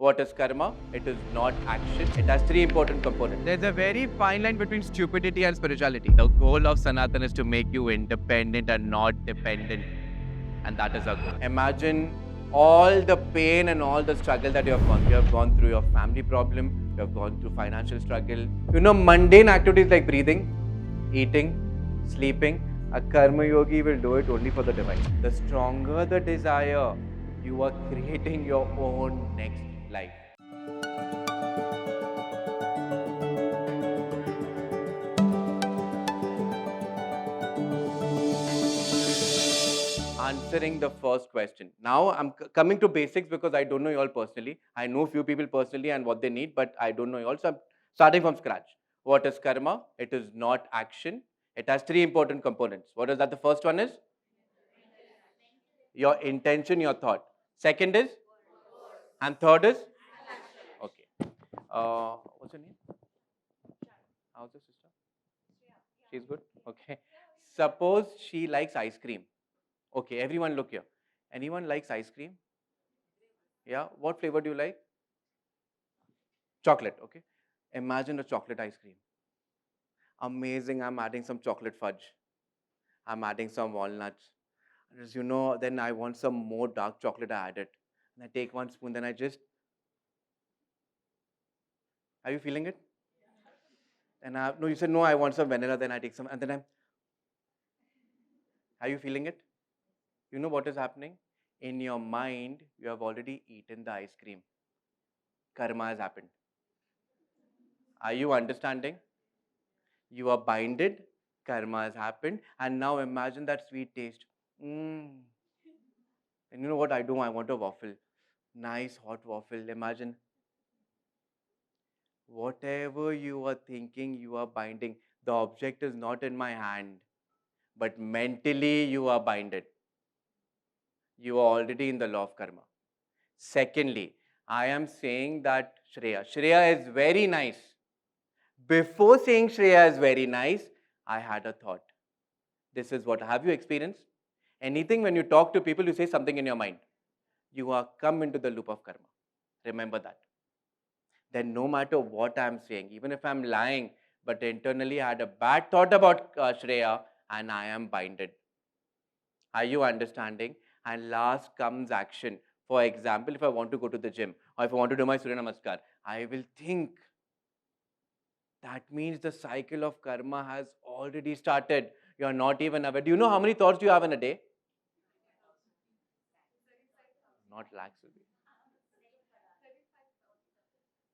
What is karma? It is not action. It has three important components. There's a very fine line between stupidity and spirituality. The goal of Sanatan is to make you independent and not dependent. And that is our goal. Imagine all the pain and all the struggle that you have gone through. You have gone through your family problem, you have gone through financial struggle. Mundane activities like breathing, eating, sleeping. A karma yogi will do it only for the divine. The stronger the desire, you are creating your own next life. Answering the first question. Now I'm coming to basics because I don't know you all personally. I know few people personally and what they need, but I don't know you all. So I'm starting from scratch. What is karma? It is not action. It has three important components. What is that? The first one is your intention, your thought. Second is, and third is, okay. What's her name? How's your sister? She's good. Okay. Suppose she likes ice cream. Okay, everyone look here. Anyone likes ice cream? Yeah. What flavor do you like? Chocolate. Okay. Imagine a chocolate ice cream. Amazing. I'm adding some chocolate fudge. I'm adding some walnuts. As you know, then I want some more dark chocolate. I add it. And I take one spoon. Then I just. Are you feeling it? And no, you said no. I want some vanilla. Then I take some, and then I'm. Are you feeling it? You know what is happening? In your mind, you have already eaten the ice cream. Karma has happened. Are you understanding? You are binded, karma has happened, and now imagine that sweet taste. And you know what I do? I want a waffle. Nice hot waffle. Imagine. Whatever you are thinking, you are binding. The object is not in my hand, but mentally you are binded. You are already in the law of karma. Secondly, I am saying that Shreya is very nice. Before saying Shreya is very nice, I had a thought. This is what, have you experienced? Anything when you talk to people, you say something in your mind. You are come into the loop of karma. Remember that. Then no matter what I'm saying, even if I'm lying, but internally I had a bad thought about Shreya and I am binded. Are you understanding? And last comes action. For example, if I want to go to the gym or if I want to do my Surya Namaskar, I will think. That means the cycle of karma has already started. You are not even aware. Do you know how many thoughts you have in a day? Not lakhs.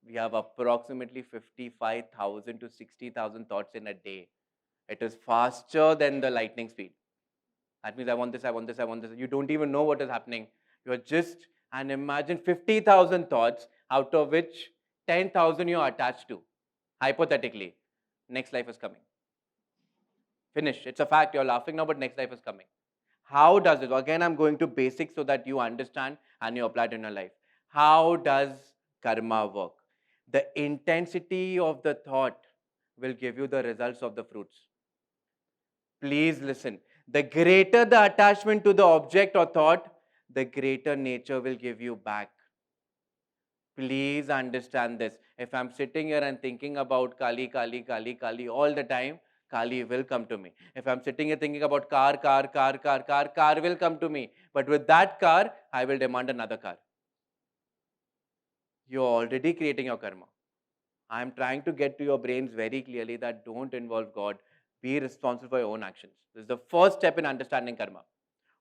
We have approximately 55,000 to 60,000 thoughts in a day. It is faster than the lightning speed. That means I want this, I want this, I want this. You don't even know what is happening. You are just, and imagine 50,000 thoughts, out of which 10,000 you are attached to. Hypothetically, next life is coming. Finish. It's a fact. You're laughing now, but next life is coming. How does it? Again, I'm going to basics so that you understand and you apply it in your life. How does karma work? The intensity of the thought will give you the results of the fruits. Please listen. The greater the attachment to the object or thought, the greater nature will give you back. Please understand this. If I'm sitting here and thinking about Kali, Kali, Kali, Kali all the time, Kali will come to me. If I'm sitting here thinking about car will come to me. But with that car, I will demand another car. You're already creating your karma. I'm trying to get to your brains very clearly that don't involve God. Be responsible for your own actions. This is the first step in understanding karma.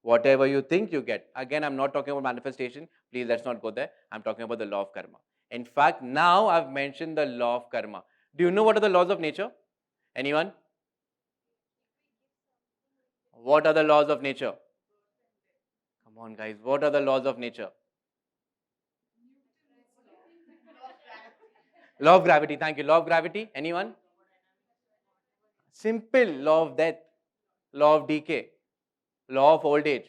Whatever you think, you get. Again, I'm not talking about manifestation. Please, let's not go there. I'm talking about the law of karma. In fact, now I've mentioned the law of karma. Do you know what are the laws of nature? Anyone? What are the laws of nature? Come on, guys. What are the laws of nature? Law of gravity. Thank you. Law of gravity. Anyone? Simple. Law of death. Law of decay. Law of old age.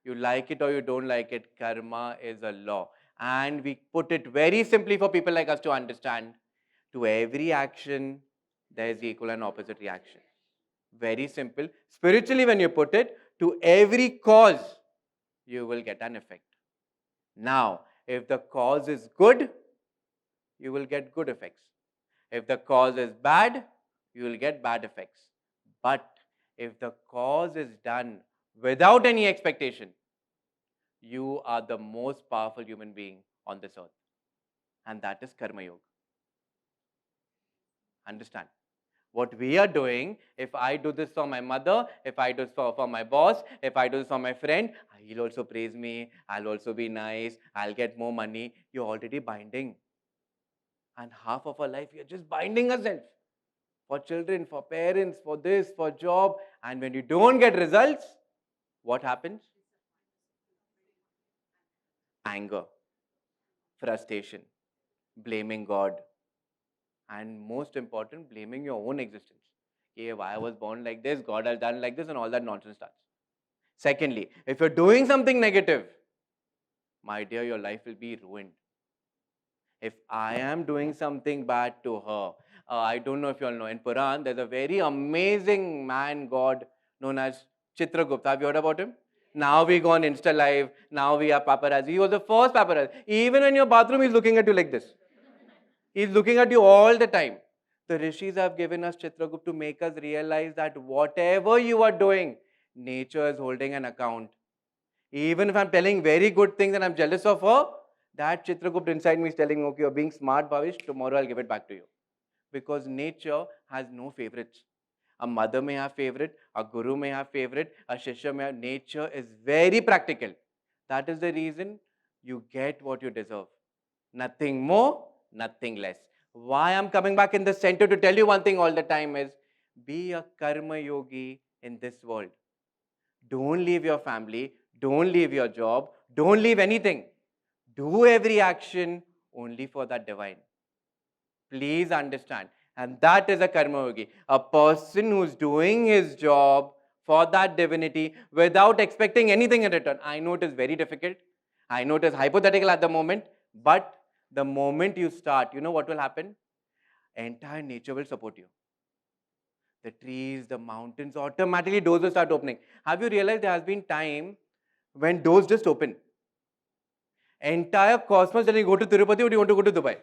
You like it or you don't like it, karma is a law. And we put it very simply for people like us to understand. To every action, there is equal and opposite reaction. Very simple. Spiritually, when you put it, to every cause, you will get an effect. Now, If the cause is good, you will get good effects. If the cause is bad, you will get bad effects. But if the cause is done without any expectation, you are the most powerful human being on this earth. And that is Karma Yoga. Understand? What we are doing, if I do this for my mother, if I do this for my boss, if I do this for my friend, he'll also praise me, I'll also be nice, I'll get more money. You're already binding. And half of our life, we are just binding ourselves for children, for parents, for this, for job. And when you don't get results, what happens? Anger, frustration, blaming God, and most important, blaming your own existence. Okay, why I was born like this, God has done like this, and all that nonsense starts. Secondly, if you're doing something negative, my dear, your life will be ruined. If I am doing something bad to her, I don't know if you all know, in Puran, there's a very amazing man, God, known as Chitragupta. Have you heard about him? Now we go on Insta Live, now we are paparazzi. He was the first paparazzi. Even in your bathroom, he's looking at you like this. He's looking at you all the time. The rishis have given us Chitragupta to make us realize that whatever you are doing, nature is holding an account. Even if I'm telling very good things and I'm jealous of her, that Chitragupta inside me is telling me, okay, you're being smart, Bhavesh, tomorrow I'll give it back to you. Because nature has no favorites. A mother may have favorite, a guru may have favorite, a shishya may have. Nature is very practical. That is the reason you get what you deserve. Nothing more, nothing less. Why I'm coming back in the center to tell you one thing all the time is, be a karma yogi in this world. Don't leave your family, don't leave your job, don't leave anything. Do every action only for that divine. Please understand. And that is a karma yogi. A person who's doing his job for that divinity without expecting anything in return. I know it is very difficult. I know it is hypothetical at the moment. But the moment you start, you know what will happen? Entire nature will support you. The trees, the mountains, automatically doors will start opening. Have you realized there has been time when doors just open? Entire cosmos, when you go to Tirupati, or do you want to go to Dubai?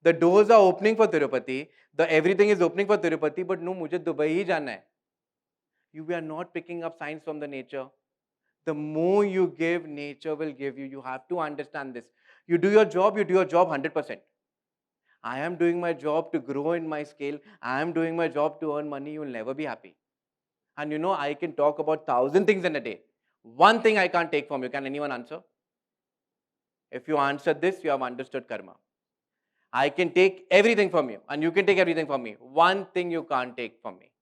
The doors are opening for Tirupati. Everything is opening for Tirupati, but no, mujhe Dubai hi jana hai. You are not picking up signs from the nature. The more you give, nature will give you. You have to understand this. You do your job 100%. I am doing my job to grow in my scale. I am doing my job to earn money. You will never be happy. And you know, I can talk about 1,000 things in a day. One thing I can't take from you. Can anyone answer? If you answer this, you have understood karma. I can take everything from you, and you can take everything from me. One thing you can't take from me.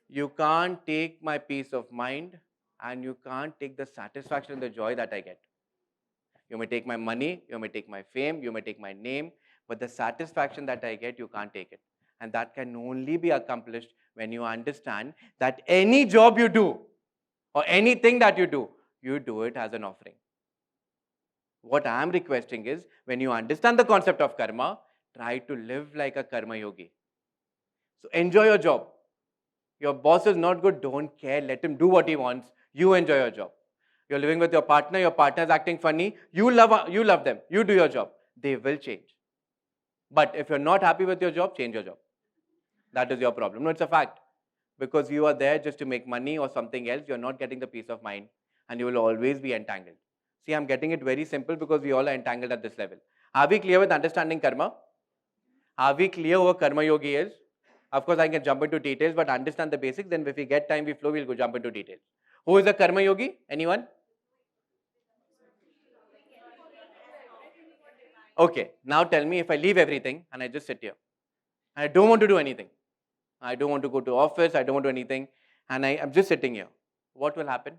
You can't take my peace of mind, and you can't take the satisfaction and the joy that I get. You may take my money, you may take my fame, you may take my name, but the satisfaction that I get, you can't take it. And that can only be accomplished when you understand that any job you do, or anything that you do it as an offering. What I am requesting is, when you understand the concept of karma, try to live like a karma yogi. So enjoy your job. Your boss is not good, don't care, let him do what he wants. You enjoy your job. You're living with your partner is acting funny, you love them, you do your job. They will change. But if you're not happy with your job, change your job. That is your problem. No, it's a fact. Because you are there just to make money or something else, you're not getting the peace of mind, and you will always be entangled. See, I'm getting it very simple because we all are entangled at this level. Are we clear with understanding karma? Are we clear who a karma yogi is? Of course, I can jump into details, but understand the basics. Then if we get time, we flow, we'll go jump into details. Who is a karma yogi? Anyone? Okay, now tell me, if I leave everything and I just sit here, and I don't want to do anything. I don't want to go to office, I don't want to do anything, and I'm just sitting here. What will happen?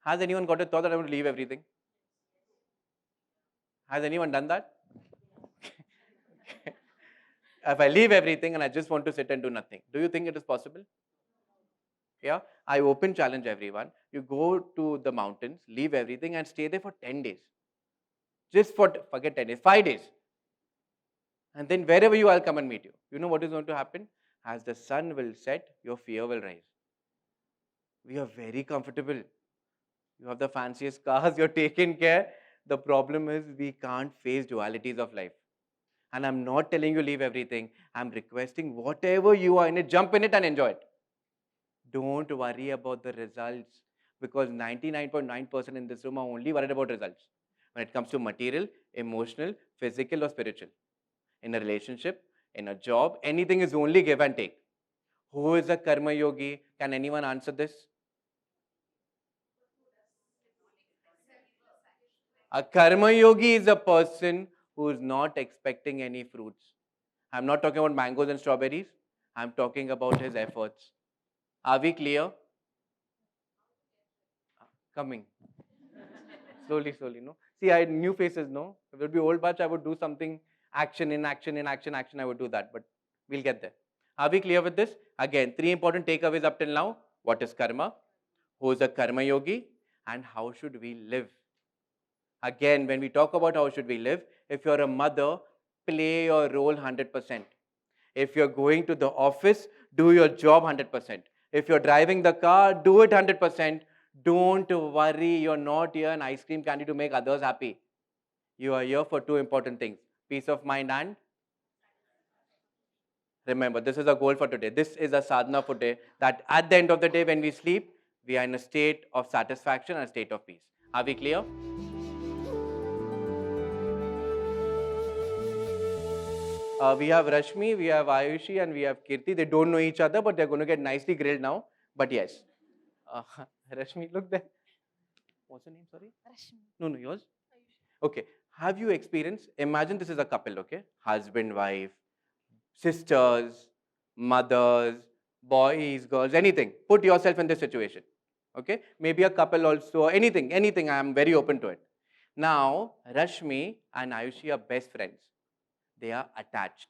Has anyone got a thought that I want to leave everything? Has anyone done that? If I leave everything and I just want to sit and do nothing, do you think it is possible? Yeah, I open challenge everyone. You go to the mountains, leave everything, and stay there for 10 days. Just forget 10 days, 5 days. And then wherever you are, I'll come and meet you. You know what is going to happen? As the sun will set, your fear will rise. We are very comfortable. You have the fanciest cars, you're taken care. The problem is we can't face dualities of life. And I'm not telling you leave everything. I'm requesting whatever you are in it, jump in it and enjoy it. Don't worry about the results, because 99.9% in this room are only worried about results. When it comes to material, emotional, physical, or spiritual, in a relationship, in a job, anything is only give and take. Who is a karma yogi? Can anyone answer this? A karma yogi is a person who is not expecting any fruits. I'm not talking about mangoes and strawberries. I'm talking about his efforts. Are we clear? Coming. Slowly, slowly, no? See, I had new faces, no? If it would be old batch, I would do something action in action in action, action, I would do that, but we'll get there. Are we clear with this? Again, three important takeaways up till now. What is karma? Who is a karma yogi? And how should we live? Again, when we talk about how should we live, if you're a mother, play your role 100%. If you're going to the office, do your job 100%. If you're driving the car, do it 100%. Don't worry, you're not here an ice cream candy to make others happy. You are here for two important things: peace of mind and remember, this is a goal for today. This is a sadhana for today, that at the end of the day, when we sleep, we are in a state of satisfaction and a state of peace. Are we clear? We have Rashmi, we have Ayushi, and we have Kirti. They don't know each other, but they're going to get nicely grilled now. But yes. Uh, Rashmi, look there. What's her name? Sorry? Rashmi. No, yours? Okay. Have you experienced, imagine this is a couple, okay? Husband, wife, sisters, mothers, boys, girls, anything. Put yourself in this situation. Okay? Maybe a couple also, anything, I am very open to it. Now, Rashmi and Ayushi are best friends. They are attached.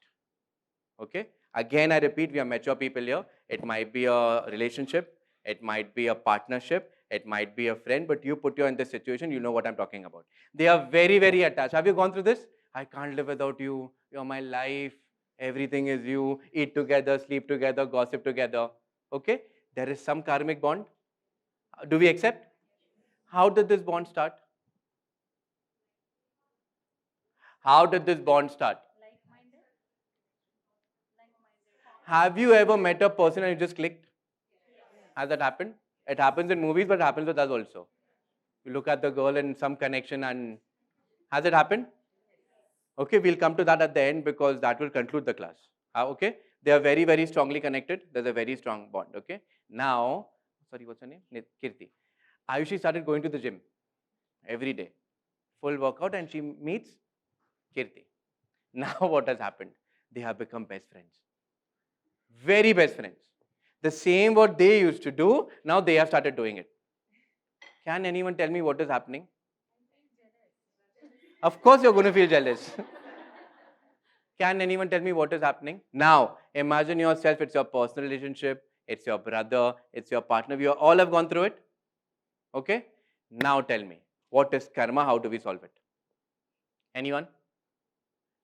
Okay? Again, I repeat, we are mature people here. It might be a relationship, it might be a partnership, it might be a friend, but you put you in this situation, you know what I'm talking about. They are very, very attached. Have you gone through this? I can't live without you. You're my life. Everything is you. Eat together, sleep together, gossip together. Okay? There is some karmic bond. Do we accept? How did this bond start? How did this bond start? Like-minded. Have you ever met a person and you just clicked? Has that happened? It happens in movies, but it happens with us also. You look at the girl and some connection, and has it happened? Okay, we'll come to that at the end because that will conclude the class. Okay, they are very, very strongly connected. There's a very strong bond. Okay, now, sorry, what's her name? Kirti. Ayushi started going to the gym every day, full workout, and she meets Kirti. Now, what has happened? They have become best friends. Very best friends. The same what they used to do, now they have started doing it. Can anyone tell me what is happening? Of course, you're going to feel jealous. Can anyone tell me what is happening? Now, imagine yourself, it's your personal relationship, it's your brother, it's your partner. We all have gone through it. Okay? Now tell me, what is karma? How do we solve it? Anyone?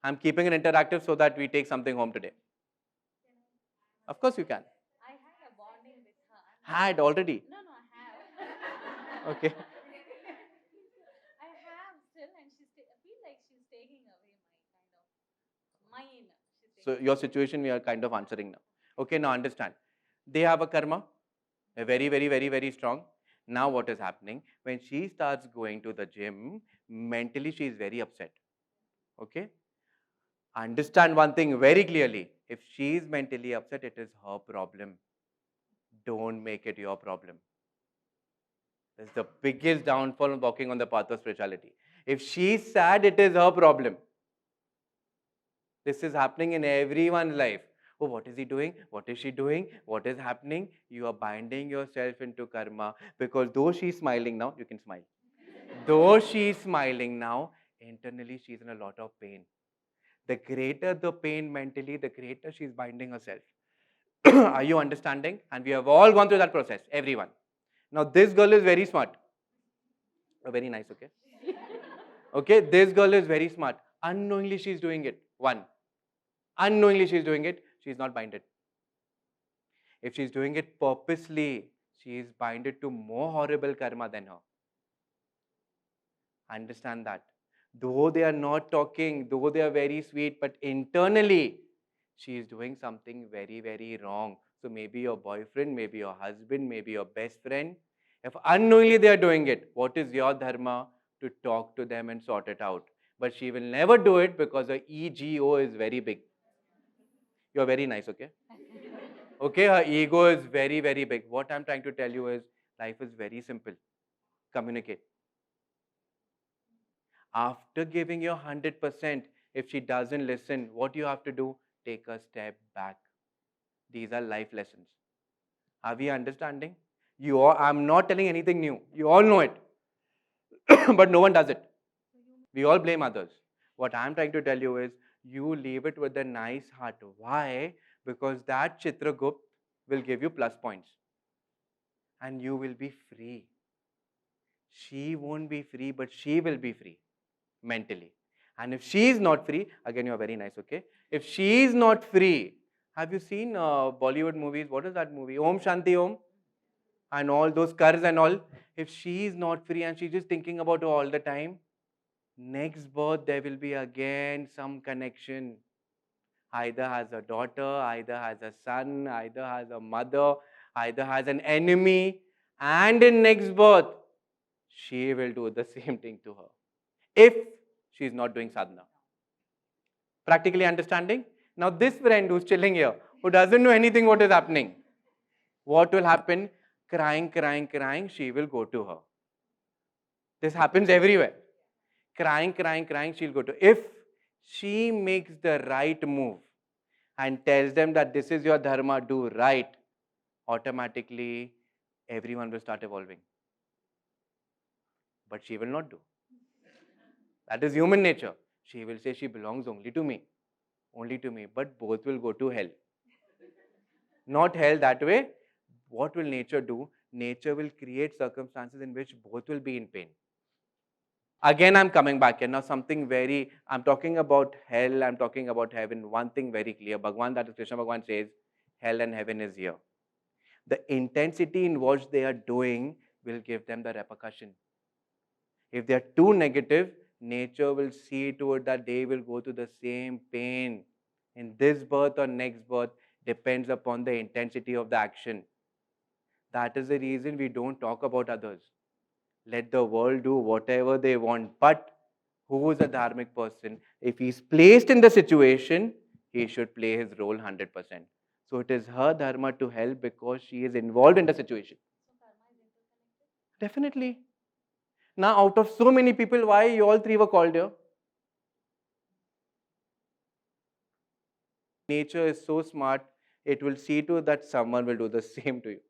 I'm keeping it interactive so that we take something home today. Of course you can. I had a bonding with her. Had already. No, I have. Okay. I have still, and I feel like she's taking away my kind of mine. So your situation we are kind of answering now. Okay, now understand. They have a karma, a very, very, very, very strong. Now what is happening? When she starts going to the gym, mentally she is very upset. Okay? Understand one thing very clearly. If she is mentally upset, it is her problem. Don't make it your problem. That's the biggest downfall of walking on the path of spirituality. If she's sad, it is her problem. This is happening in everyone's life. Oh, what is he doing? What is she doing? What is happening? You are binding yourself into karma, because though she's smiling now, you can smile. Though she's smiling now, internally she's in a lot of pain. The greater the pain mentally, the greater she's binding herself. Are you understanding? And we have all gone through that process, everyone. Now, this girl is very smart. Oh, very nice, okay? Okay, this girl is very smart. Unknowingly, she's doing it. One. Unknowingly, she's doing it. She's not binded. If she's doing it purposely, she is binded to more horrible karma than her. Understand that. Though they are not talking, though they are very sweet, but internally, she is doing something very, very wrong. So maybe your boyfriend, maybe your husband, maybe your best friend, if unknowingly they are doing it, what is your dharma? To talk to them and sort it out. But she will never do it because her ego is very big. You're very nice, okay? Okay, her ego is very, very big. What I'm trying to tell you is life is very simple. Communicate. After giving your 100%, if she doesn't listen, what you have to do? Take a step back. These are life lessons. Are we understanding? I'm not telling anything new. You all know it. But no one does it. We all blame others. What I'm trying to tell you is you leave it with a nice heart. Why? Because that Chitragupt will give you plus points. And you will be free. She won't be free, but she will be free mentally. And if she is not free, again, you are very nice, okay? If she is not free, have you seen Bollywood movies? What is that movie? Om Shanti Om? And all those cars and all. If she is not free and she's just thinking about it all the time, next birth there will be again some connection. Either has a daughter, either has a son, either has a mother, either has an enemy. And in next birth, she will do the same thing to her. If she is not doing sadhana. Practically understanding? Now this friend who's chilling here, who doesn't know anything what is happening, what will happen? Crying, crying, crying, she will go to her. This happens everywhere. Crying, crying, crying, she'll go to. If she makes the right move and tells them that this is your dharma, do right, automatically everyone will start evolving. But she will not do. That is human nature. She will say she belongs only to me. Only to me. But both will go to hell. Not hell that way. What will nature do? Nature will create circumstances in which both will be in pain. Again, I'm coming back here. Now, I'm talking about hell, I'm talking about heaven. One thing very clear. Bhagwan, that is Krishna Bhagwan says, hell and heaven is here. The intensity in what they are doing will give them the repercussion. If they are too negative, nature will see to it that they will go to the same pain in this birth or next birth, depends upon the intensity of the action. That is the reason we don't talk about others. Let the world do whatever they want. But who is a dharmic person? If he's placed in the situation, he should play his role 100%. So it is her dharma to help because she is involved in the situation. Definitely. Now, out of so many people, why you all three were called here? Nature is so smart, it will see to that someone will do the same to you.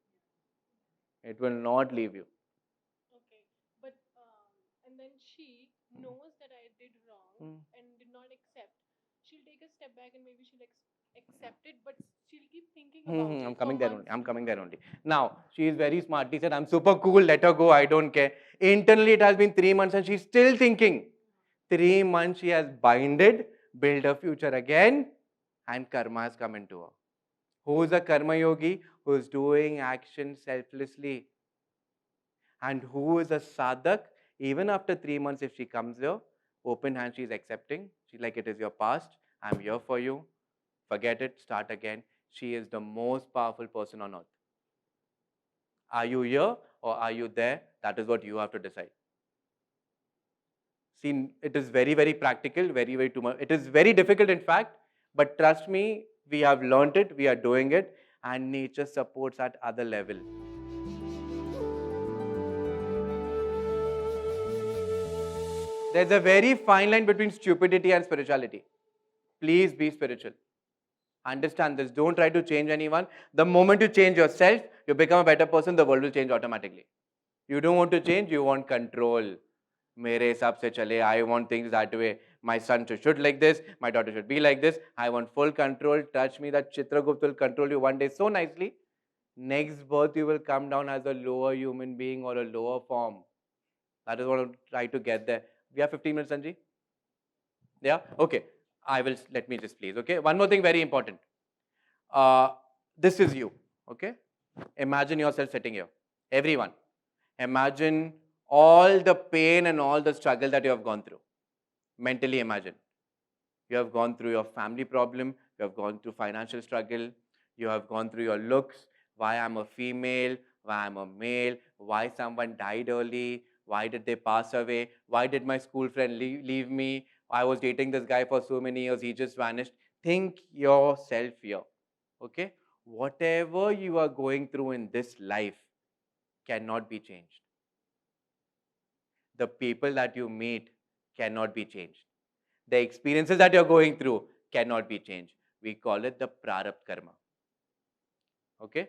It will not leave you. Okay, but and then she knows that I did wrong and did not accept. She'll take a step back and maybe she'll accept it, but she'll keep thinking about it. I'm coming there only. I'm coming there only. Now, she is very smart. He said, I'm super cool. Let her go. I don't care. Internally, it has been 3 months and she's still thinking. 3 months she has binded, build her future again, and karma has come into her. Who is a karma yogi? Who is doing action selflessly. And who is a sadhak? Even after 3 months, if she comes here, open hand, she's accepting. She's like, it is your past. I'm here for you. Forget it. Start again. She is the most powerful person on earth. Are you here or are you there? That is what you have to decide. See, it is very, very practical, very, very too much. It is very difficult, in fact, but trust me, we have learned it, we are doing it, and nature supports at other level. There's a very fine line between stupidity and spirituality. Please be spiritual. Understand this. Don't try to change anyone. The moment you change yourself, you become a better person, the world will change automatically. You don't want to change, you want control. मेरे हिसाब से चले, I want things that way. My son should like this, my daughter should be like this. I want full control. Touch me, that Chitragupt will control you one day so nicely. Next birth, you will come down as a lower human being or a lower form. That is what I'll try to get there. We have 15 minutes, Sanji? Yeah? Okay. Let me just please, okay? One more thing very important. This is you, okay? Imagine yourself sitting here. Everyone. Imagine all the pain and all the struggle that you have gone through. Mentally imagine. You have gone through your family problem, you have gone through financial struggle, you have gone through your looks, why I'm a female, why I'm a male, why someone died early, why did they pass away, why did my school friend leave me, I was dating this guy for so many years, he just vanished. Think yourself here, okay? Whatever you are going through in this life cannot be changed. The people that you meet cannot be changed. The experiences that you're going through cannot be changed. We call it the prarabdha karma. Okay?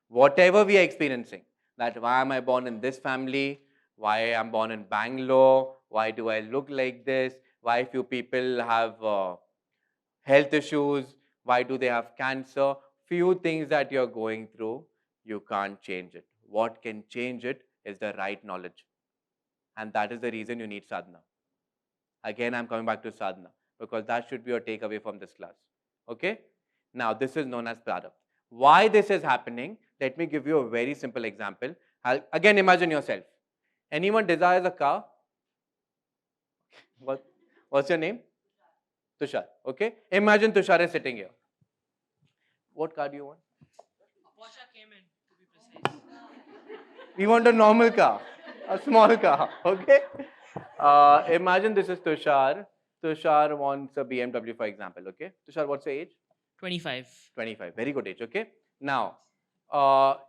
Whatever we are experiencing, that why am I born in this family, why I'm born in Bangalore, why do I look like this, why few people have health issues, why do they have cancer, few things that you're going through, you can't change it. What can change it is the right knowledge. And that is the reason you need sadhana. Again, I'm coming back to sadhana because that should be your takeaway from this class. Okay? Now, this is known as prarabdha. Why this is happening? Let me give you a very simple example. Again, imagine yourself. Anyone desires a car? What's your name? Tushar. Okay? Imagine Tushar is sitting here. What car do you want? Porsche Cayman, to be precise. We want a normal car, a small car. Okay? Imagine this is Tushar. Tushar wants a BMW, for example. Okay? Tushar, what's your age? 25. 25. Very good age. Okay? Now,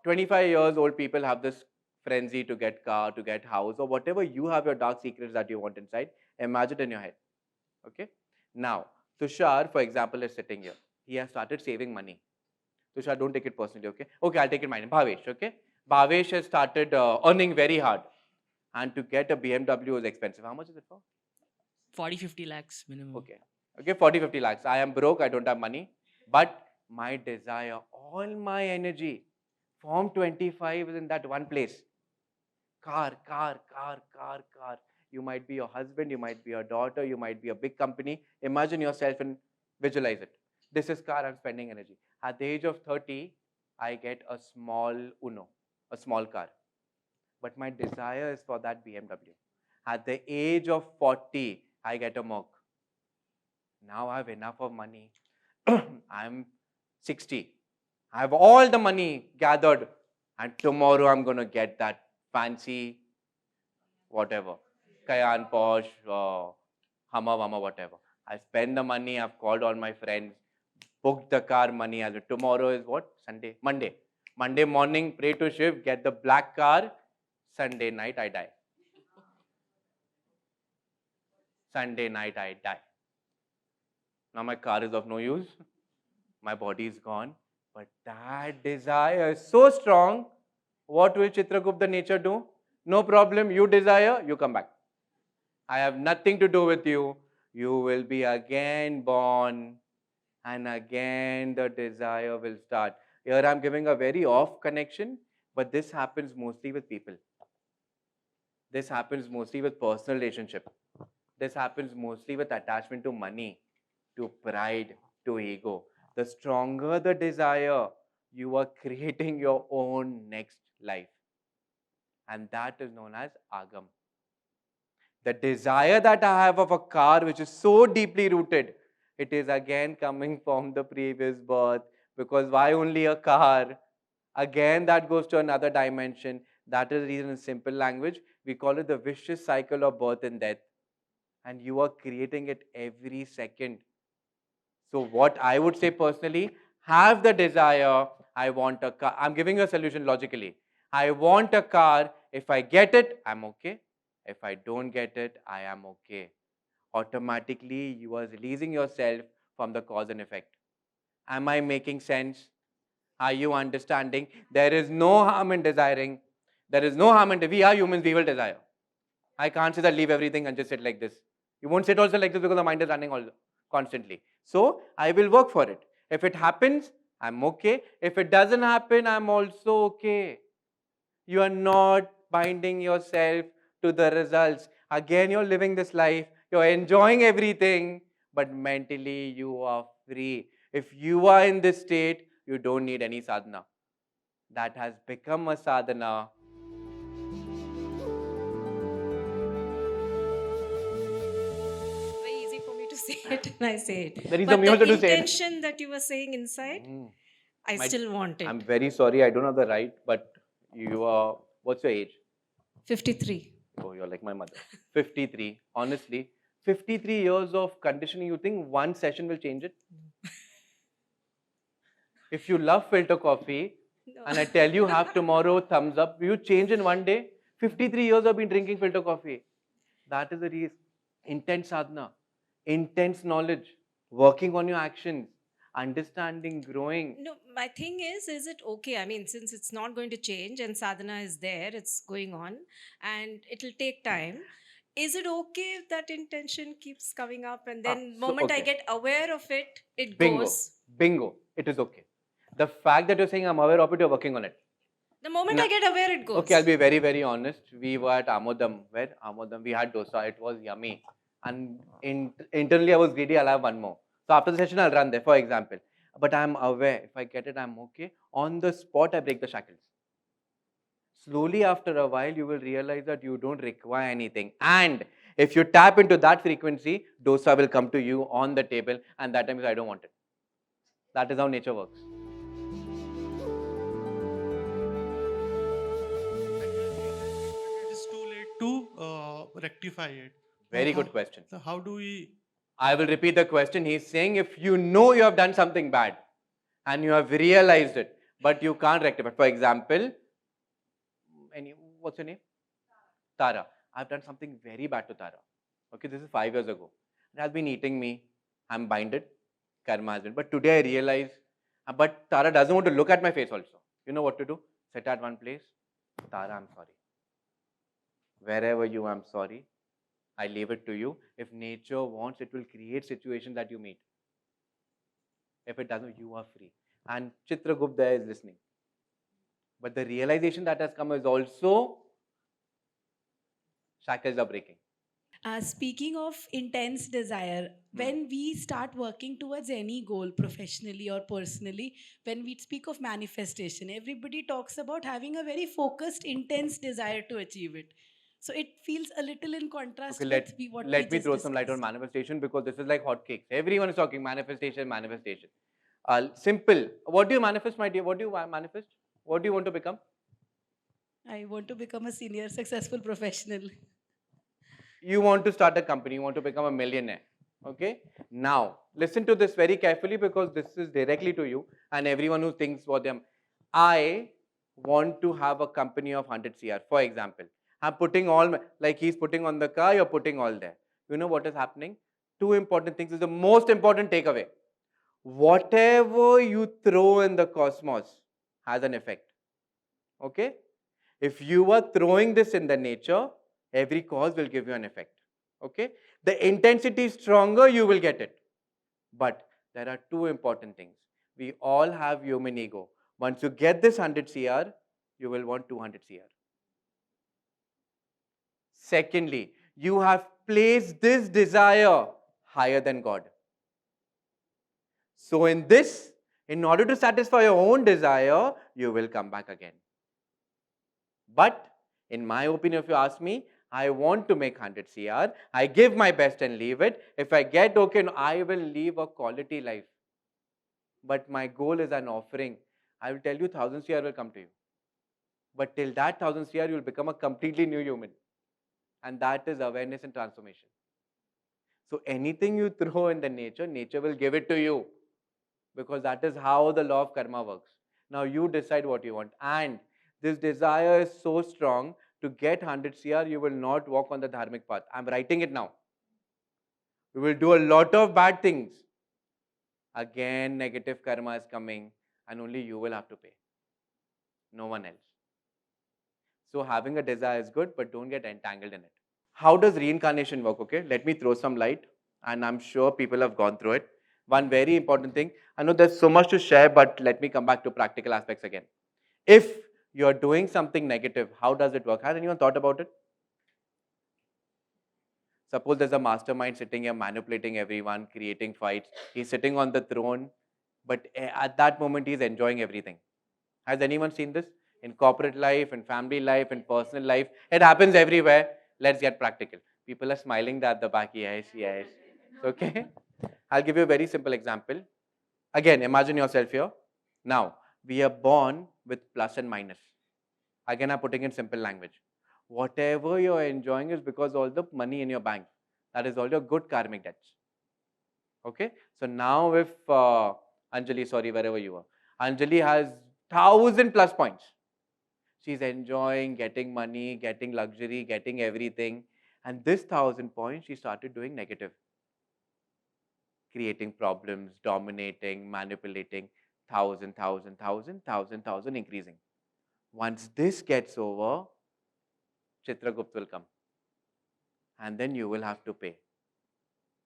25 years old people have this frenzy to get car, to get house, or whatever you have your dark secrets that you want inside. Imagine in your head. Okay? Now, Tushar, for example, is sitting here. He has started saving money. Tushar, don't take it personally, okay? Okay, I'll take it mine. Bhavesh, okay? Bhavesh has started earning very hard. And to get a BMW is expensive. How much is it for? 40-50 lakhs minimum. Okay. Okay, 40-50 lakhs. I am broke, I don't have money. But my desire, all my energy from 25 is in that one place. Car, car, car, car, car. You might be your husband, you might be your daughter, you might be a big company. Imagine yourself and visualize it. This is car, I'm spending energy. At the age of 30, I get a small Uno, a small car. But my desire is for that BMW. At the age of 40, I get a Merc. Now I have enough of money. I'm 60. I have all the money gathered. And tomorrow I'm going to get that fancy, whatever, Cayenne, Porsche, Hummer, Hummer, whatever. I spend the money, I've called all my friends, booked the car, money as well. Tomorrow is what? Sunday? Monday. Monday morning, pray to Shiv, get the black car. Sunday night, I die. Sunday night, I die. Now my car is of no use. My body is gone. But that desire is so strong. What will Chitragupta nature do? No problem. You desire, you come back. I have nothing to do with you. You will be again born. And again the desire will start. Here I'm giving a very off connection. But this happens mostly with people. This happens mostly with personal relationship. This happens mostly with attachment to money, to pride, to ego. The stronger the desire, you are creating your own next life. And that is known as agam. The desire that I have of a car which is so deeply rooted, it is again coming from the previous birth. Because why only a car? Again, that goes to another dimension. That is the reason in simple language, we call it the vicious cycle of birth and death. And you are creating it every second. So what I would say personally, have the desire, I want a car. I'm giving you a solution logically. I want a car. If I get it, I'm okay. If I don't get it, I am okay. Automatically, you are releasing yourself from the cause and effect. Am I making sense? Are you understanding? There is no harm in desiring. There is no harm in, we are humans, we will desire. I can't say that leave everything and just sit like this. You won't sit also like this because the mind is running all constantly. So I will work for it. If it happens, I'm okay. If it doesn't happen, I'm also okay. You are not binding yourself to the results. Again, you're living this life. You're enjoying everything, but mentally you are free. If you are in this state, you don't need any sadhana. That has become a sadhana. to say it, and I say it. There is But me also the to say it. intention that you were saying inside, I My- still want it. I'm very sorry, I don't have the right, but you are, what's your age? 53. Oh, you're like my mother. 53. Honestly, 53 years of conditioning, you think one session will change it? If you love filter coffee, No. and I tell you have tomorrow, thumbs up, you change in one day? 53 years I've been drinking filter coffee. That is the reason. Intense sadhana, intense knowledge, working on your actions, understanding, growing. No, my thing is it okay? I mean, since it's not going to change and sadhana is there, it's going on and it'll take time. Is it okay if that intention keeps coming up and then moment I okay. get aware of it, it Bingo. goes? Bingo. It is okay. The fact that you're saying I'm aware of it, you're working on it. The moment Nah. I get aware, it goes. Okay, I'll be very, very honest. We were at Amodam. Where? Amodam. We had dosa. It was yummy. And internally, I was greedy. I'll have one more. So after the session, I'll run there, for example. But I'm aware. If I get it, I'm okay. On the spot, I break the shackles. Slowly, after a while, you will realize that you don't require anything. And if you tap into that frequency, dosa will come to you on the table. And that time is, I don't want it. That is how nature works. It is too late to rectify it. Very good question. So how do we? I will repeat the question. He's saying if you know you have done something bad and you have realized it, but you can't rectify it. For example, what's your name? Tara. I've done something very bad to Tara. Okay, this is 5 years ago. It has been eating me. I'm binded. Karma has been. But today I realize, but Tara doesn't want to look at my face also. You know what to do? Sit at one place. Tara, I'm sorry. Wherever you, I'm sorry. I leave it to you. If nature wants, it will create situations that you meet. If it doesn't, you are free. And Chitragupta there is listening. But the realization that has come is also shackles are breaking. Speaking of intense desire, when we start working towards any goal, professionally or personally, when we speak of manifestation, everybody talks about having a very focused, intense desire to achieve it. So it feels a little in contrast Okay, with what let we me just throw some light on discussed. manifestation because this is like hotcakes. Everyone is talking manifestation, manifestation. Simple. What do you manifest, my dear? What do you manifest? What do you want to become? I want to become a senior successful professional. You want to start a company, you want to become a millionaire. Okay? Now, listen to this very carefully because this is directly to you and everyone who thinks for them. I want to have a company of 100 CR, for example. I'm putting all, like he's putting on the car, you're putting all there. You know what is happening? Two important things is the most important takeaway. Whatever you throw in the cosmos has an effect. Okay? If you are throwing this in the nature, every cause will give you an effect. Okay? The intensity is stronger, you will get it. But there are two important things. We all have human ego. Once you get this 100 CR, you will want 200 CR. Secondly, you have placed this desire higher than God. So in this, in order to satisfy your own desire, you will come back again. But in my opinion, if you ask me, I want to make 100 CR. I give my best and leave it. If I get okay, I will live a quality life. But my goal is an offering. I will tell you 1000 CR will come to you. But till that 1000 CR, you will become a completely new human. And that is awareness and transformation. So anything you throw in the nature, nature will give it to you. Because that is how the law of karma works. Now you decide what you want. And this desire is so strong, to get 100 CR, you will not walk on the dharmic path. I'm writing it now. We will do a lot of bad things. Again, negative karma is coming and only you will have to pay. No one else. So having a desire is good, but don't get entangled in it. How does reincarnation work? Okay, let me throw some light and I'm sure people have gone through it. One very important thing. I know there's so much to share, but let me come back to practical aspects again. If you're doing something negative, how does it work? Has anyone thought about it? Suppose there's a mastermind sitting here manipulating everyone, creating fights. He's sitting on the throne, but at that moment he's enjoying everything. Has anyone seen this? In corporate life, in family life, in personal life. It happens everywhere. Let's get practical. People are smiling at the back. Yes, yes. Okay? I'll give you a very simple example. Again, imagine yourself here. Now, we are born with plus and minus. Again, I'm putting in simple language. Whatever you're enjoying is because all the money in your bank. That is all your good karmic debts. Okay? So now if Anjali, sorry, wherever you are, Anjali has 1,000 plus points. She's enjoying, getting money, getting luxury, getting everything. And this 1,000 points, she started doing negative. Creating problems, dominating, manipulating, 1,000, increasing. Once this gets over, Chitragupt will come. And then you will have to pay.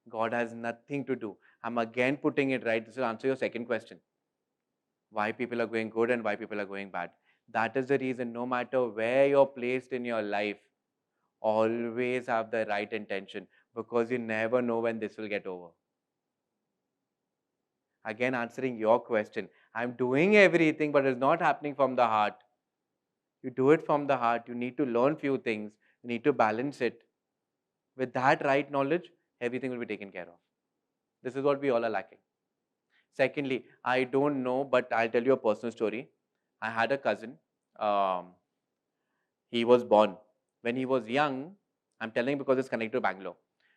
God has nothing to do. I'm again putting it right. This will answer your second question. Why people are going good and why people are going bad. That is the reason, no matter where you're placed in your life, always have the right intention, because you never know when this will get over. Again, answering your question, I'm doing everything, but it's not happening from the heart. You do it from the heart. You need to learn few things. You need to balance it. With that right knowledge, everything will be taken care of. This is what we all are lacking. Secondly, I don't know, but I'll tell you a personal story. I had a cousin. He was born. When he was young, I'm telling because it's connected to Bangalore.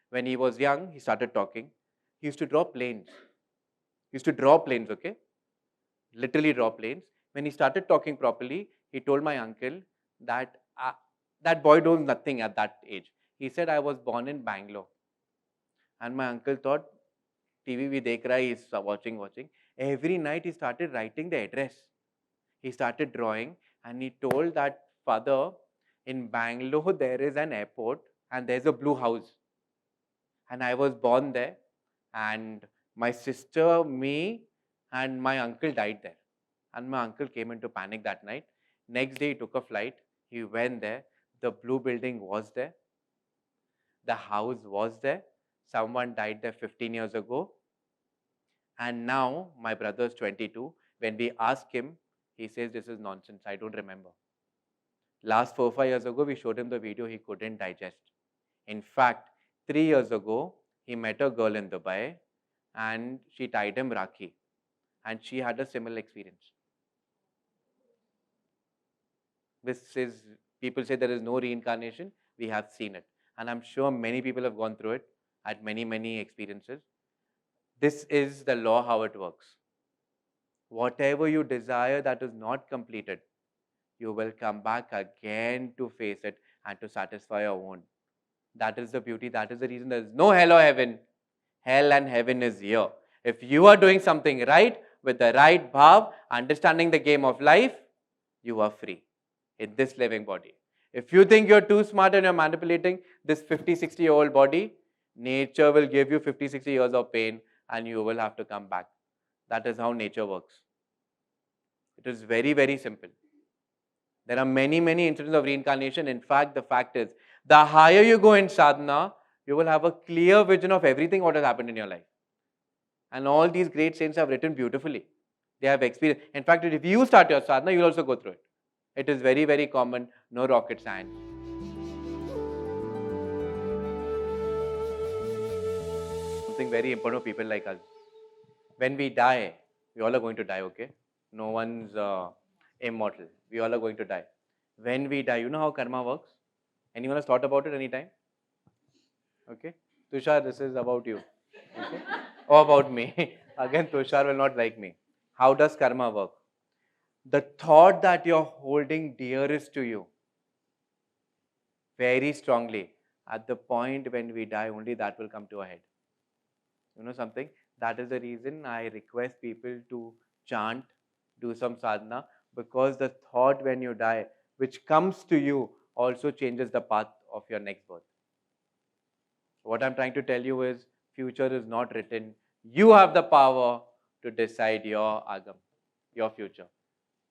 When he was young, he started talking. He used to draw planes. He used to draw planes, okay? Literally draw planes. When he started talking properly, he told my uncle that that boy knows nothing at that age. He said, I was born in Bangalore. And my uncle thought, TV we dekh raha, he's watching. Every night he started writing the address. He started drawing and he told that, father, in Bangalore there is an airport and there's a blue house. And I was born there, and my sister, me, and my uncle died there. And my uncle came into panic that night. Next day he took a flight. He went there. The blue building was there. The house was there. Someone died there 15 years ago. And now my brother is 22. When we ask him, he says, this is nonsense. I don't remember. Last 4-5 years ago, we showed him the video. He couldn't digest. In fact, 3 years ago, he met a girl in Dubai and she tied him Rakhi. And she had a similar experience. This is, people say there is no reincarnation. We have seen it. And I'm sure many people have gone through it at many experiences. This is the law, how it works. Whatever you desire that is not completed, you will come back again to face it and to satisfy your own. That is the beauty. That is the reason there is no hell or heaven. Hell and heaven is here. If you are doing something right, with the right bhav, understanding the game of life, you are free in this living body. If you think you're too smart and you're manipulating this 50-60-year-old body, nature will give you 50-60 years of pain and you will have to come back. That is how nature works. It is very simple. There are many instances of reincarnation. In fact, the fact is, the higher you go in sadhana, you will have a clear vision of everything what has happened in your life. And all these great saints have written beautifully. They have experienced. In fact, if you start your sadhana, you will also go through it. It is very common, no rocket science. Something very important for people like us. When we die, we all are going to die, okay? No one's immortal. We all are going to die. When we die, you know how karma works? Anyone has thought about it anytime? Okay? Tushar, this is about you. Okay? Or about me. Again, Tushar will not like me. How does karma work? The thought that you're holding dearest to you, very strongly, at the point when we die, only that will come to our head. You know something? That is the reason I request people to chant, do some sadhana, because the thought when you die, which comes to you, also changes the path of your next birth. What I'm trying to tell you is, future is not written. You have the power to decide your agam, your future.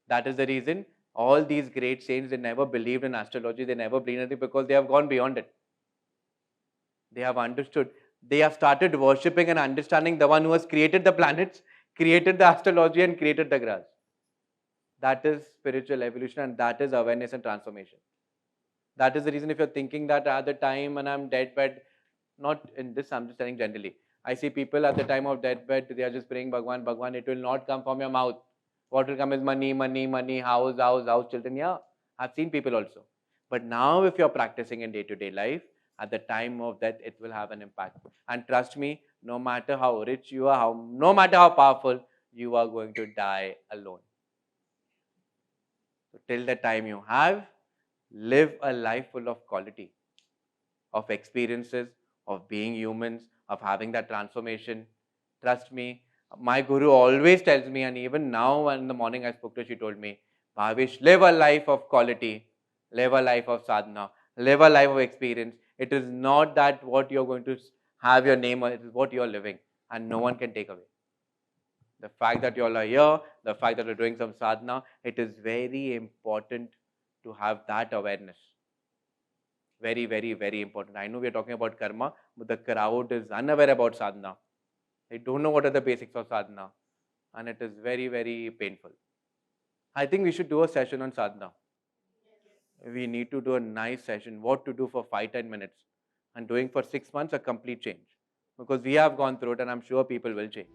That is the reason all these great saints, they never believed in astrology, they never believed in anything, because they have gone beyond it. They have understood. They have started worshipping and understanding the one who has created the planets, created the astrology and created the graphs. That is spiritual evolution, and that is awareness and transformation. That is the reason if you're thinking that at the time when I'm dead, but not in this, I'm just telling generally. I see people at the time of deathbed, they are just praying, Bhagwan, Bhagwan, it will not come from your mouth. What will come is money, money, money, house, house, house, children. Yeah, I've seen people also. But now if you're practicing in day-to-day life, at the time of death, it will have an impact. And trust me, no matter how rich you are, no matter how powerful, you are going to die alone. So till the time you have, live a life full of quality, of experiences, of being humans, of having that transformation. Trust me, my guru always tells me, and even now in the morning I spoke to her, she told me, Bhavesh, live a life of quality, live a life of sadhana, live a life of experience. It is not that what you're going to have your name, it is what you're living, and no one can take away. The fact that you all are here, the fact that you're doing some sadhana, it is very important to have that awareness. Very, very, very important. I know we're talking about karma, but the crowd is unaware about sadhana. They don't know what are the basics of sadhana. And it is very, very painful. I think we should do a session on sadhana. We need to do a nice session, what to do for 5-10 minutes. And doing for 6 months, a complete change. Because we have gone through it and I'm sure people will change.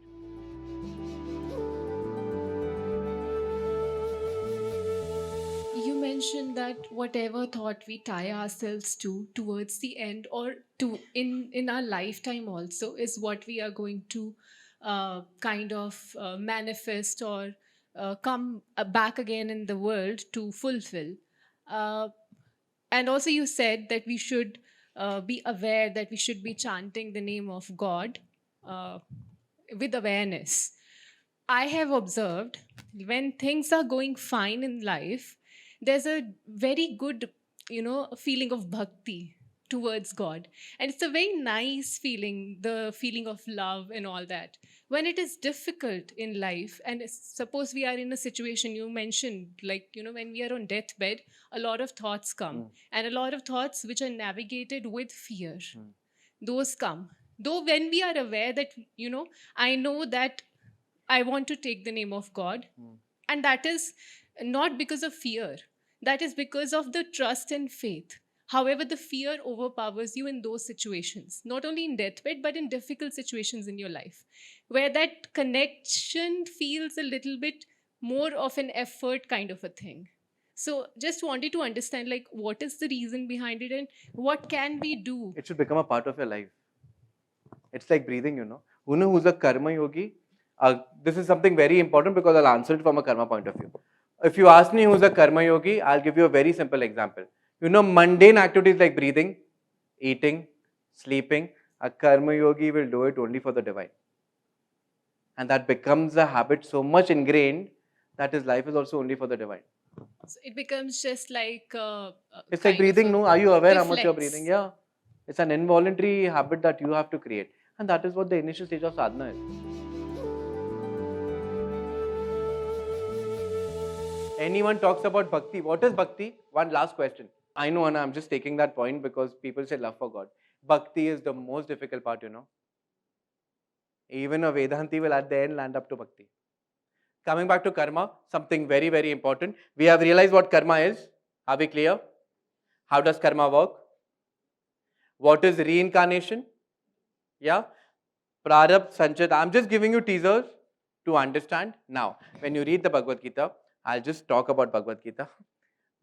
You mentioned that whatever thought we tie ourselves to towards the end or to in our lifetime also is what we are going to kind of manifest or come back again in the world to fulfill. Uh, and also you said that we should be aware that we should be chanting the name of God uh, with awareness. I have observed when things are going fine in life, there's a very good, feeling of bhakti towards God. And it's a very nice feeling, the feeling of love and all that. When it is difficult in life, and suppose we are in a situation you mentioned, like, when we are on deathbed, a lot of thoughts come, and a lot of thoughts which are navigated with fear. Those come. Though when we are aware that, I know that I want to take the name of God. And that is not because of fear, that is because of the trust and faith. However, the fear overpowers you in those situations, not only in deathbed, but in difficult situations in your life, where that connection feels a little bit more of an effort kind of a thing. So, just wanted to understand, like, what is the reason behind it and what can we do? It should become a part of your life. It's like breathing, Who knows who's a karma yogi? This is something very important because I'll answer it from a karma point of view. If you ask me who's a karma yogi, I'll give you a very simple example. Mundane activities like breathing, eating, sleeping, a karma yogi will do it only for the divine. And that becomes a habit so much ingrained that his life is also only for the divine. So it becomes just like it's like breathing, no? Are you aware how much you're reflex. breathing? Yeah. It's an involuntary habit that you have to create. And that is what the initial stage of sadhana is. Anyone talks about bhakti. What is bhakti? One last question. I know, Anna, I'm just taking that point because people say love for God. Bhakti is the most difficult part, Even a Vedanti will at the end land up to bhakti. Coming back to karma, something very, very important. We have realized what karma is. Are we clear? How does karma work? What is reincarnation? Yeah. Prarabdha, Sanchit. I'm just giving you teasers to understand. Now, when you read the Bhagavad Gita, I'll just talk about Bhagavad Gita.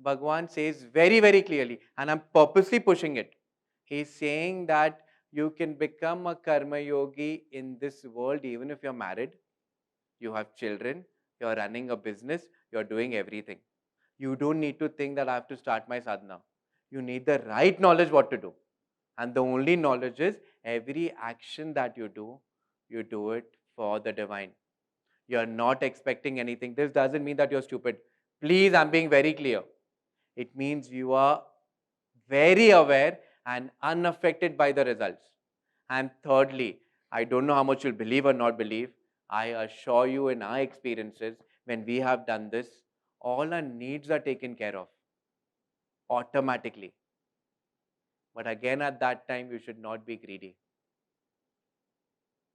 Bhagwan says very, very clearly, and I'm purposely pushing it. He's saying that you can become a karma yogi in this world even if you're married, you have children, you're running a business, you're doing everything. You don't need to think that I have to start my sadhana. You need the right knowledge what to do. And the only knowledge is every action that you do it for the divine. You're not expecting anything. This doesn't mean that you're stupid. Please, I'm being very clear. It means you are very aware and unaffected by the results. And thirdly, I don't know how much you'll believe or not believe. I assure you in our experiences, when we have done this, all our needs are taken care of automatically. But again, at that time, you should not be greedy.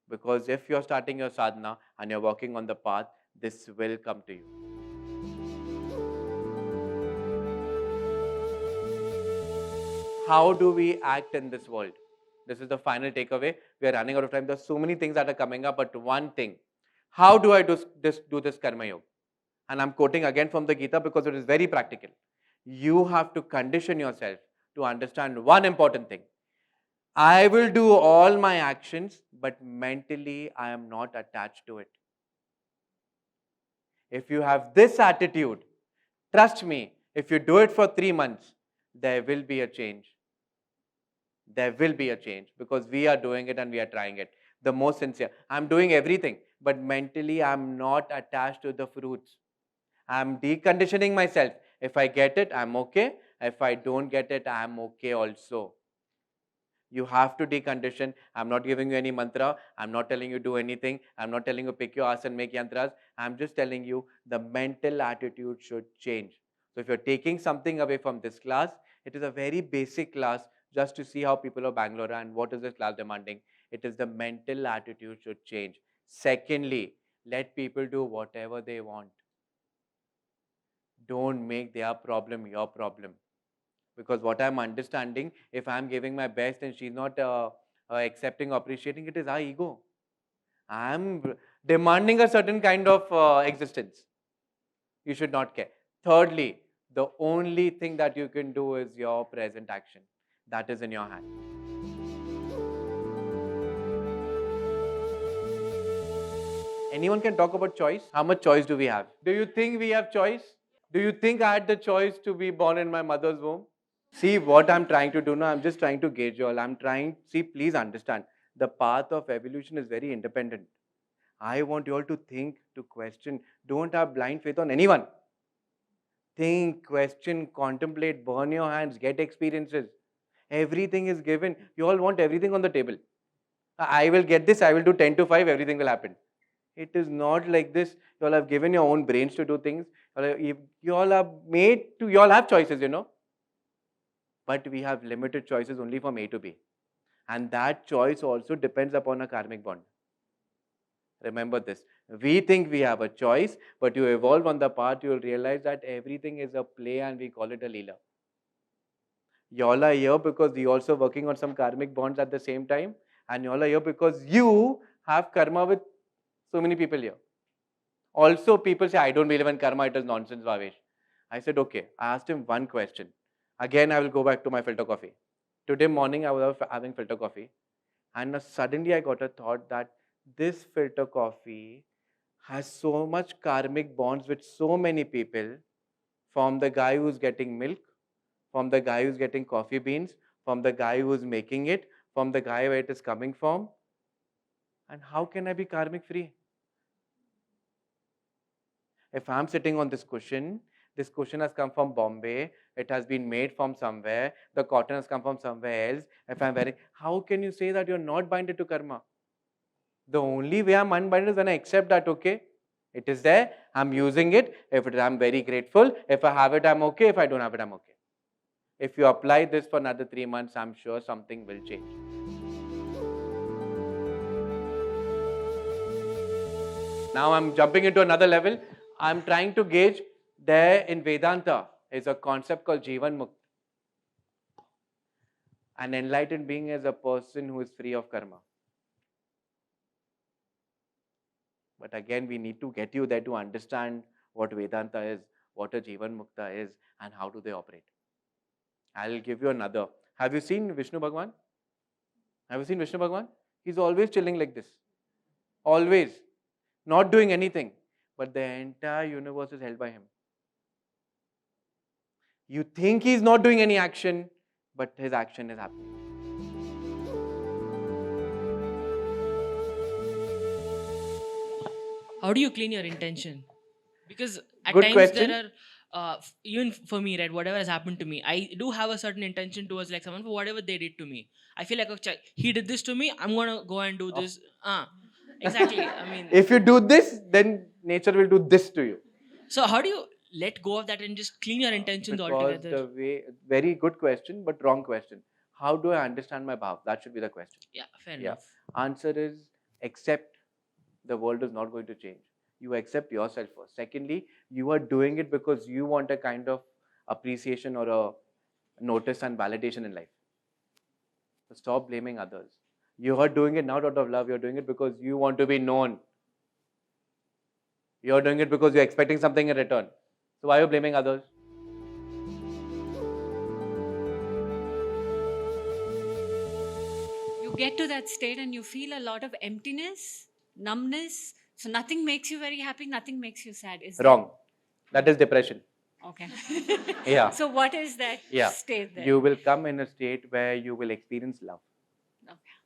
Because if you're starting your sadhana and you're walking on the path, this will come to you. How do we act in this world? This is the final takeaway. We are running out of time. There's so many things that are coming up, but one thing. How do I do this karma yoga? And I'm quoting again from the Gita because it is very practical. You have to condition yourself to understand one important thing. I will do all my actions, but mentally I am not attached to it. If you have this attitude, trust me, if you do it for 3 months, there will be a change. There will be a change because we are doing it and we are trying it. The most sincere. I'm doing everything, but mentally I'm not attached to the fruits. I'm deconditioning myself. If I get it, I'm okay. If I don't get it, I'm okay also. You have to decondition. I'm not giving you any mantra. I'm not telling you do anything. I'm not telling you pick your ass and make yantras. I'm just telling you the mental attitude should change. So if you're taking something away from this class, it is a very basic class just to see how people of Bangalore and what is this class demanding. It is the mental attitude should change. Secondly, let people do whatever they want. Don't make their problem your problem. Because what I'm understanding, if I'm giving my best and she's not accepting, appreciating, it is our ego. I'm demanding a certain kind of existence. You should not care. Thirdly, the only thing that you can do is your present action. That is in your hand. Anyone can talk about choice. How much choice do we have? Do you think we have choice? Do you think I had the choice to be born in my mother's womb? See, what I'm trying to do now, I'm just trying to gauge you all. See, please understand, the path of evolution is very independent. I want you all to think, to question. Don't have blind faith on anyone. Think, question, contemplate, burn your hands, get experiences. Everything is given. You all want everything on the table. I will get this, I will do 10 to 5, everything will happen. It is not like this. You all have given your own brains to do things. You all are made to, you all have choices, But we have limited choices only from A to B. And that choice also depends upon a karmic bond. Remember this. We think we have a choice, but you evolve on the path, you will realize that everything is a play and we call it a leela. You all are here because you also working on some karmic bonds at the same time. And you all are here because you have karma with so many people here. Also, people say, I don't believe in karma, it is nonsense, Bhavesh. I said, okay. I asked him one question. Again, I will go back to my filter coffee. Today morning, I was having filter coffee. And suddenly, I got a thought that this filter coffee has so much karmic bonds with so many people, from the guy who's getting milk, from the guy who's getting coffee beans, from the guy who's making it, from the guy where it is coming from. And how can I be karmic free? If I'm sitting on this cushion has come from Bombay, it has been made from somewhere, the cotton has come from somewhere else. If I'm wearing, how can you say that you're not binded to karma? The only way I'm unbinded is when I accept that, okay, it is there, I'm using it. If I'm very grateful. If I have it, I'm okay. If I don't have it, I'm okay. If you apply this for another 3 months, I'm sure something will change. Now I'm jumping into another level. I'm trying to gauge, there in Vedanta is a concept called Jivan Mukta. An enlightened being is a person who is free of karma. But again, we need to get you there to understand what Vedanta is, what a Jivan Mukta is, and how do they operate. I'll give you another. Have you seen Vishnu Bhagwan? Have you seen Vishnu Bhagwan? He's always chilling like this. Always. Not doing anything. But the entire universe is held by him. You think he's not doing any action, but his action is happening. How do you clean your intention? Because at Good times question. there are, even for me, right, whatever has happened to me, I do have a certain intention towards like someone for whatever they did to me. I feel like, okay, he did this to me, I'm going to go and do this. Exactly. I mean, If you do this, then nature will do this to you. so how do you let go of that and just clean your intentions Because altogether? the way, very good question, but wrong question. How do I understand my bhav? That should be the question. Yeah, fair enough. Answer is accept. The world is not going to change. You accept yourself first. Secondly, you are doing it because you want a kind of appreciation or a notice and validation in life. So stop blaming others. You are doing it not out of love, you're doing it because you want to be known. You're doing it because you're expecting something in return. So why are you blaming others? You get to that state and you feel a lot of emptiness, numbness. So nothing makes you very happy, nothing makes you sad. Is that- Wrong. That is depression. Okay. Yeah. So what is that Yeah. state there? You will come in a state where you will experience love. Okay.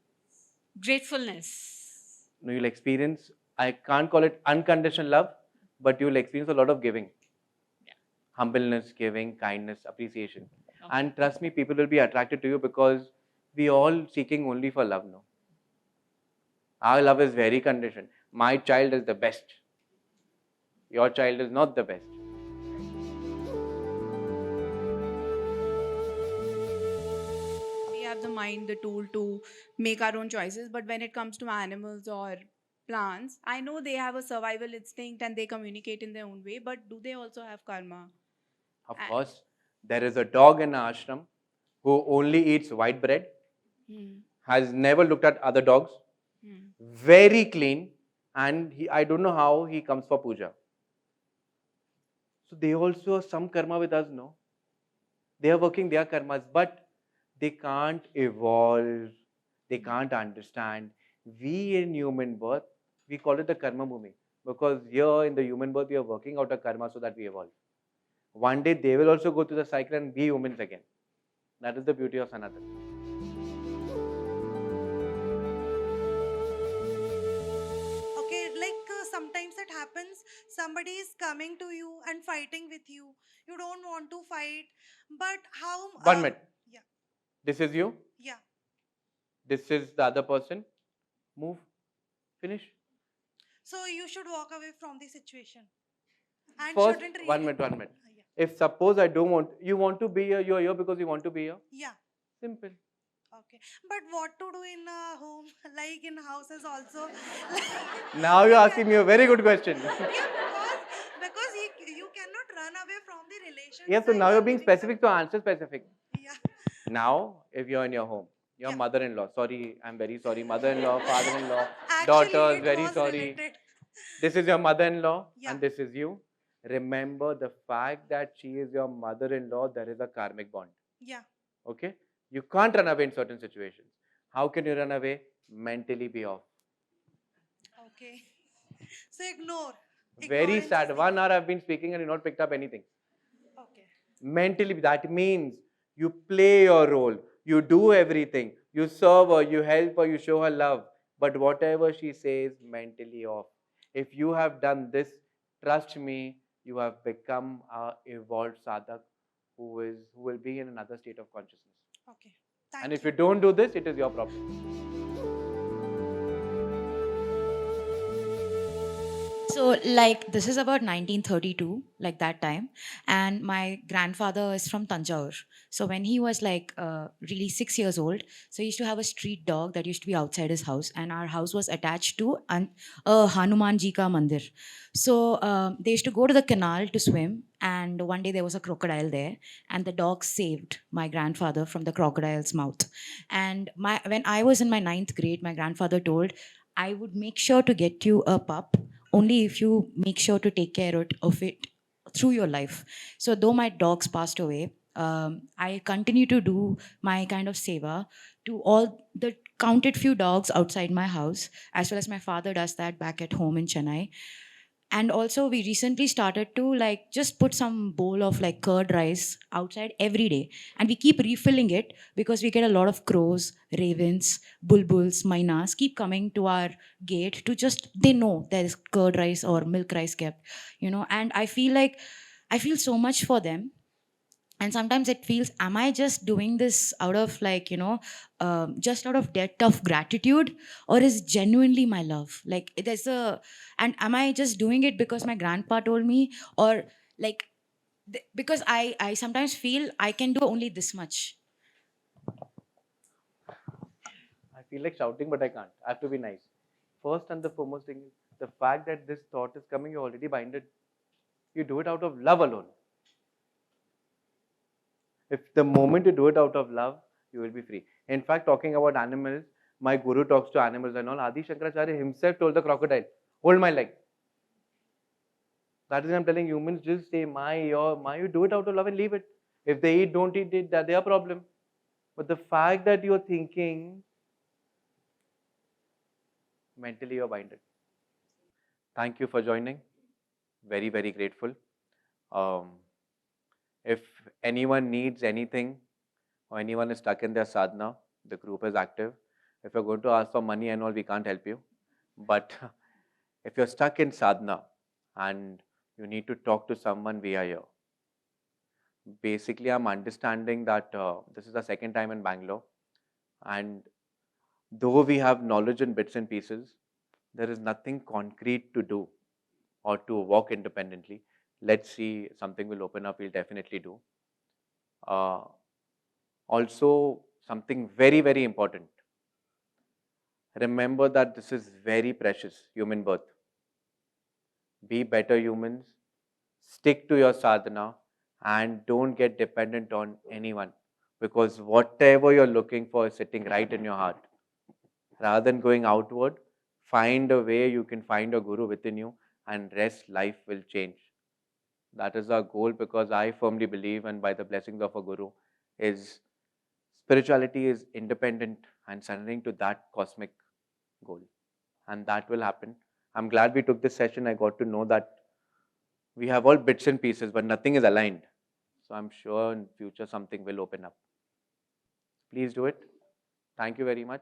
Gratefulness. No, you'll experience, I can't call it unconditional love, but you'll experience a lot of giving. Yeah. Humbleness, giving, kindness, appreciation. Okay. And trust me, people will be attracted to you because we all seeking only for love, no? Our love is very conditioned. My child is the best. Your child is not the best. We have the mind, the tool to make our own choices. But when it comes to animals or plants, I know they have a survival instinct and they communicate in their own way, but do they also have karma? Of And- course, there is a dog in our ashram who only eats white bread, has never looked at other dogs, very clean, and I don't know how he comes for puja. So they also have some karma with us, no? They are working their karmas, but they can't evolve. They can't understand. We in human birth, we call it the karma bhumi, because here in the human birth, we are working out a karma so that we evolve. One day they will also go through the cycle and be humans again. That is the beauty of Sanatana. Okay, like sometimes it happens, somebody is coming to you and fighting with you. You don't want to fight, but how? 1 minute. Yeah, This is you. yeah. This is the other person. Move. Finish. So you should walk away from the situation. And First, shouldn't 1 minute, 1 minute. Yeah. If suppose I don't want, you want to be here, you're here because you want to be here. Yeah. Simple. Okay. But what to do in a home, like in houses also? Now you're asking me a very good question. Yeah, because you cannot run away from the relationship. Yes, so now you're being specific, so answer specific. Yeah. Now, if you're in your home, your Yeah. mother-in-law, sorry, I'm very sorry, mother-in-law, father-in-law, Actually, daughters, it very was sorry. related. This is your mother-in-law Yeah. and this is you. Remember the fact that she is your mother-in-law, there is a karmic bond. Yeah. Okay? You can't run away in certain situations. How can you run away? Mentally be off. Okay. So ignore. Very Ignorance sad. is 1 hour I've been speaking and you not picked up anything. Okay. Mentally, that means you play your role. You do everything. You serve her, you help her, you show her love. But whatever she says, mentally off. If you have done this, trust me, you have become a evolved sadhak who will be in another state of consciousness. Okay. Thank And you. if you don't do this, it is your problem. So, like, this is about 1932, like that time. And my grandfather is from Tanjore. So, when he was like really 6 years old, so he used to have a street dog that used to be outside his house. And our house was attached to a Hanuman Ji ka mandir. So, they used to go to the canal to swim. And one day there was a crocodile there. And the dog saved my grandfather from the crocodile's mouth. And when I was in my 9th grade, my grandfather told, I would make sure to get you a pup only if you make sure to take care of it through your life. So though my dogs passed away, I continue to do my kind of seva to all the counted few dogs outside my house, as well as my father does that back at home in Chennai. And also we recently started to like just put some bowl of like curd rice outside every day, and we keep refilling it because we get a lot of crows, ravens, bulbuls, minas keep coming to our gate to just, they know there is curd rice or milk rice kept, and I feel so much for them. And sometimes it feels, am I just doing this out of like just out of debt of gratitude, or is genuinely my love? Like there's a, and am I just doing it because my grandpa told me, or like because I sometimes feel I can do only this much. I feel like shouting, but I can't. I have to be nice. First and the foremost thing is the fact that this thought is coming, you're already binded. You do it out of love alone. If the moment you do it out of love, you will be free. In fact, talking about animals, my guru talks to animals and all. Adi Shankaracharya himself told the crocodile, hold my leg. That is why I'm telling humans, just say my, your, my, you do it out of love and leave it. If they eat, don't eat it, that's their problem. But the fact that you're thinking, mentally you're binded. Thank you for joining. Very, very grateful. Um, if anyone needs anything or anyone is stuck in their sadhana, the group is active. If you're going to ask for money and all, we can't help you. But if you're stuck in sadhana and you need to talk to someone, we are here. Basically, I'm understanding that this is the second time in Bangalore. And though we have knowledge in bits and pieces, there is nothing concrete to do or to walk independently. Let's see, something will open up, we'll definitely do. Also, something very, very important. Remember that this is very precious, human birth. Be better humans, stick to your sadhana, and don't get dependent on anyone, because whatever you're looking for is sitting right in your heart. Rather than going outward, find a way you can find a guru within you, and rest life will change. That is our goal, because I firmly believe, and by the blessings of a guru, is spirituality is independent and surrendering to that cosmic goal. And that will happen. I'm glad we took this session. I got to know that we have all bits and pieces, but nothing is aligned. So I'm sure in future something will open up. Please do it. Thank you very much.